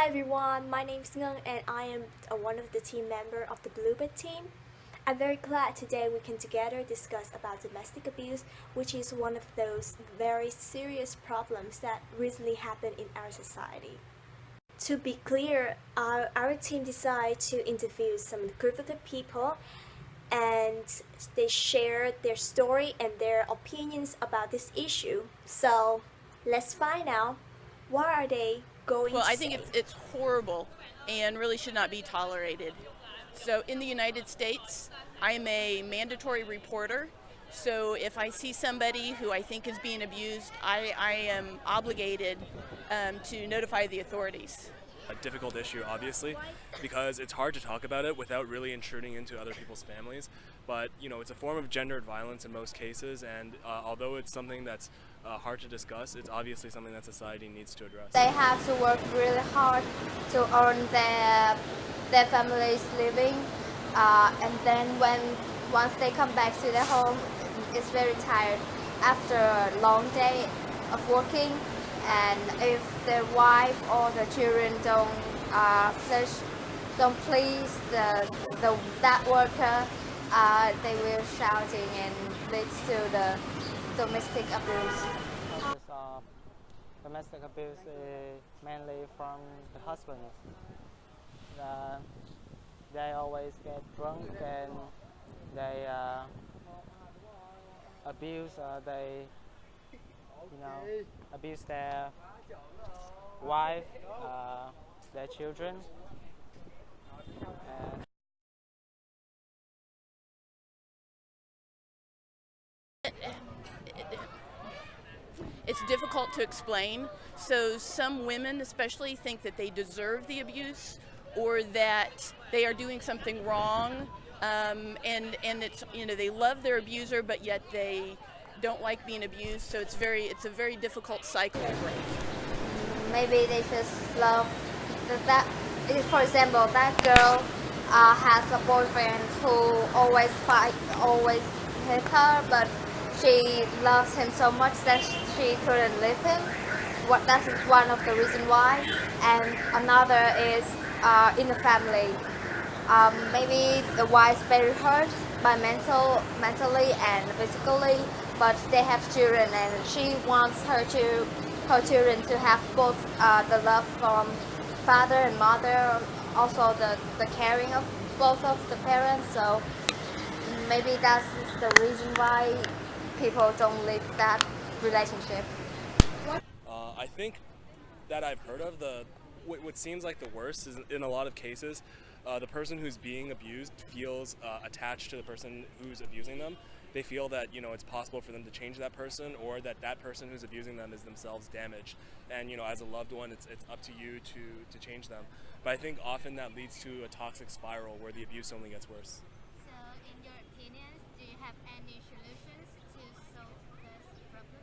Hi everyone, my name is Ngân and I am one of the team member of the Bluebird team. I'm very glad today we can together discuss about domestic abuse, which is one of those very serious problems that recently happened in our society. To be clear, our team decided to interview some group of the people and they shared their story and their opinions about this issue. So let's find out what are they going Well, to I think say. it's horrible and really should not be tolerated. So in the United States, I'm a mandatory reporter. So if I see somebody who I think is being abused, I am obligated to notify the authorities. A difficult issue, obviously, because it's hard to talk about it without really intruding into other people's families. But it's a form of gendered violence in most cases, and although it's something that's hard to discuss, it's obviously something that society needs to address. They have to work really hard to earn their family's living, and then once they come back to their home, it's very tired after a long day of working. And if their wife or the children don't please that worker, they will shouting and leads to the domestic abuse. Causes of domestic abuse is mainly from the husbands. They always get drunk and they abuse. Abuse their wife, their children. And It's difficult to explain. So some women especially think that they deserve the abuse or that they are doing something wrong, and it's they love their abuser but yet they don't like being abused. So it's a very difficult cycle to break. Maybe they just love that. For example, that girl has a boyfriend who always hit her, but she loves him so much that she couldn't leave him. That is one of the reasons why. And another is in the family. Maybe the wife's very hurt by mentally and physically, but they have children and she wants her children to have both the love from father and mother, also the caring of both of the parents. So maybe that's the reason why people don't leave that relationship. I think that I've heard of what seems like the worst is in a lot of cases, the person who's being abused feels attached to the person who's abusing them. They feel that it's possible for them to change that person, or that person who's abusing them is themselves damaged, and as a loved one it's up to you to change them. But I think often that leads to a toxic spiral where the abuse only gets worse. So in your opinions, do you have any solutions to solve this problem?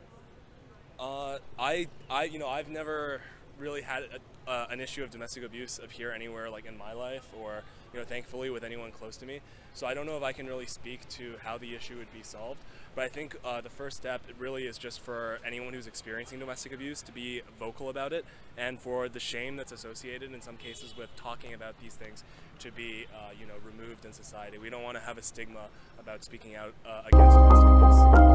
I've never really had an issue of domestic abuse appear anywhere like in my life, or thankfully with anyone close to me. So I don't know if I can really speak to how the issue would be solved, but I think the first step really is just for anyone who's experiencing domestic abuse to be vocal about it, and for the shame that's associated in some cases with talking about these things to be removed in society. We don't want to have a stigma about speaking out against domestic abuse.